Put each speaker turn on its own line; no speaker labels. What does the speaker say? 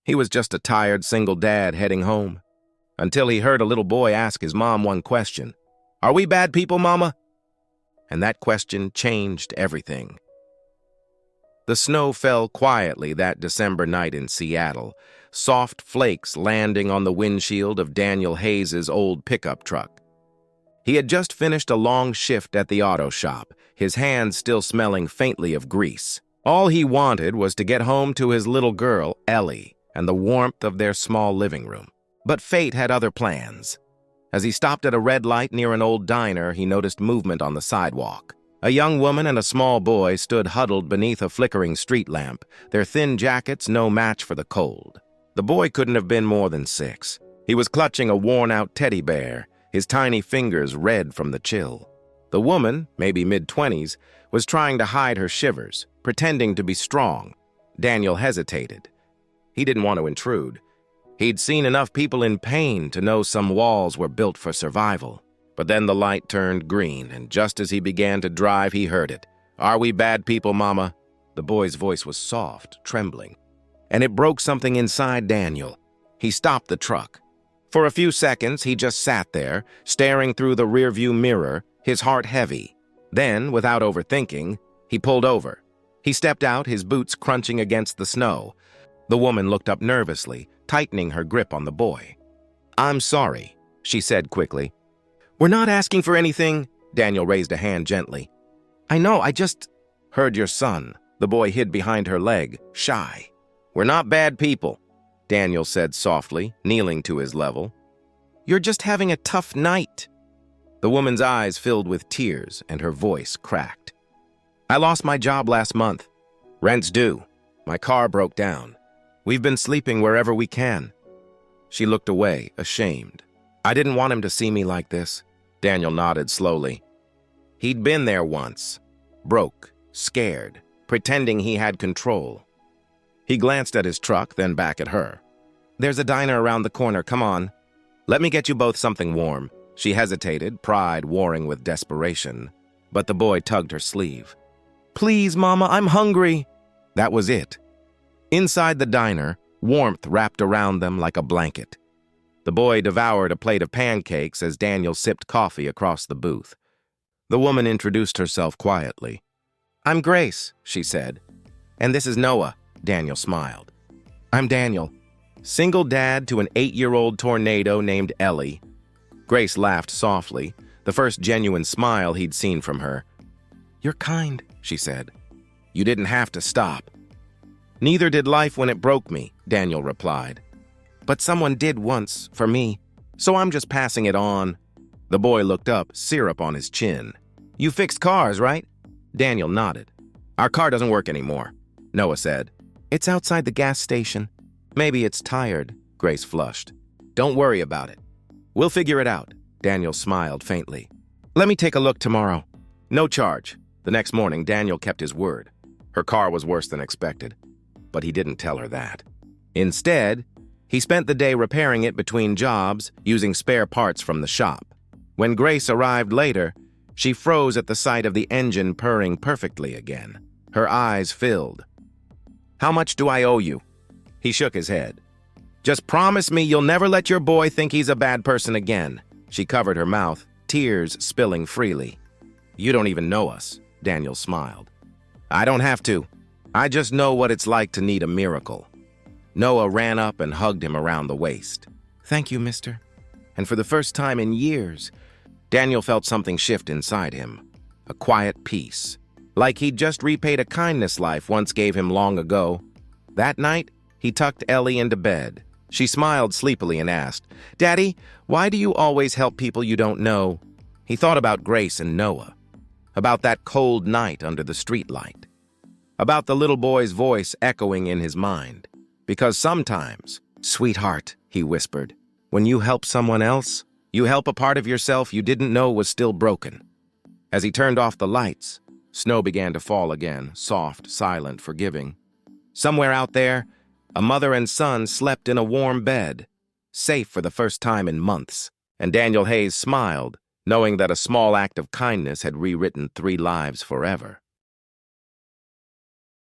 He was just a tired single dad heading home, until he heard a little boy ask his mom one question. "Are we bad people, Mama?" And that question changed everything. The snow fell quietly that December night in Seattle, soft flakes landing on the windshield of Daniel Hayes' old pickup truck. He had just finished a long shift at the auto shop, his hands still smelling faintly of grease. All he wanted was to get home to his little girl, Ellie, and the warmth of their small living room. But fate had other plans. As he stopped at a red light near an old diner, he noticed movement on the sidewalk. A young woman and a small boy stood huddled beneath a flickering street lamp, their thin jackets no match for the cold. The boy couldn't have been more than 6. He was clutching a worn-out teddy bear, his tiny fingers red from the chill. The woman, maybe mid-20s, was trying to hide her shivers, pretending to be strong. Daniel hesitated. He didn't want to intrude. He'd seen enough people in pain to know some walls were built for survival. But then the light turned green, and just as he began to drive, he heard it. "Are we bad people, Mama?" The boy's voice was soft, trembling. And it broke something inside Daniel. He stopped the truck. For a few seconds, he just sat there, staring through the rearview mirror, his heart heavy. Then, without overthinking, he pulled over. He stepped out, his boots crunching against the snow. The woman looked up nervously, tightening her grip on the boy. "I'm sorry," she said quickly. "We're not asking for anything." Daniel raised a hand gently. "I know, I just heard your son." The boy hid behind her leg, shy. "We're not bad people," Daniel said softly, kneeling to his level. "You're just having a tough night." The woman's eyes filled with tears and her voice cracked. "I lost my job last month. Rent's due. My car broke down. We've been sleeping wherever we can." She looked away, ashamed. "I didn't want him to see me like this." Daniel nodded slowly. He'd been there once, broke, scared, pretending he had control. He glanced at his truck, then back at her. "There's a diner around the corner, come on. Let me get you both something warm." She hesitated, pride warring with desperation. But the boy tugged her sleeve. "Please, Mama, I'm hungry." That was it. Inside the diner, warmth wrapped around them like a blanket. The boy devoured a plate of pancakes as Daniel sipped coffee across the booth. The woman introduced herself quietly. "I'm Grace," she said. "And this is Noah." Daniel smiled. "I'm Daniel, single dad to an 8-year-old tornado named Ellie." Grace laughed softly, the first genuine smile he'd seen from her. "You're kind," she said. "You didn't have to stop." "Neither did life when it broke me," Daniel replied. "But someone did once, for me, so I'm just passing it on." The boy looked up, syrup on his chin. "You fixed cars, right?" Daniel nodded. "Our car doesn't work anymore," Noah said. "It's outside the gas station." "Maybe it's tired," Grace flushed. "Don't worry about it. We'll figure it out." Daniel smiled faintly. "Let me take a look tomorrow." No charge. The next morning, Daniel kept his word. Her car was worse than expected, but he didn't tell her that. Instead, he spent the day repairing it between jobs, using spare parts from the shop. When Grace arrived later, she froze at the sight of the engine purring perfectly again. Her eyes filled. "How much do I owe you?" He shook his head. "Just promise me you'll never let your boy think he's a bad person again." She covered her mouth, tears spilling freely. "You don't even know us," Daniel smiled. "I don't have to. I just know what it's like to need a miracle." Noah ran up and hugged him around the waist. "Thank you, mister." And for the first time in years, Daniel felt something shift inside him. A quiet peace. Like he'd just repaid a kindness life once gave him long ago. That night, he tucked Ellie into bed. She smiled sleepily and asked, "Daddy, why do you always help people you don't know?" He thought about Grace and Noah. About that cold night under the streetlight. About the little boy's voice echoing in his mind. Because sometimes, "Sweetheart," he whispered, "when you help someone else, you help a part of yourself you didn't know was still broken." As he turned off the lights, snow began to fall again, soft, silent, forgiving. Somewhere out there, a mother and son slept in a warm bed, safe for the first time in months, and Daniel Hayes smiled, knowing that a small act of kindness had rewritten 3 lives forever.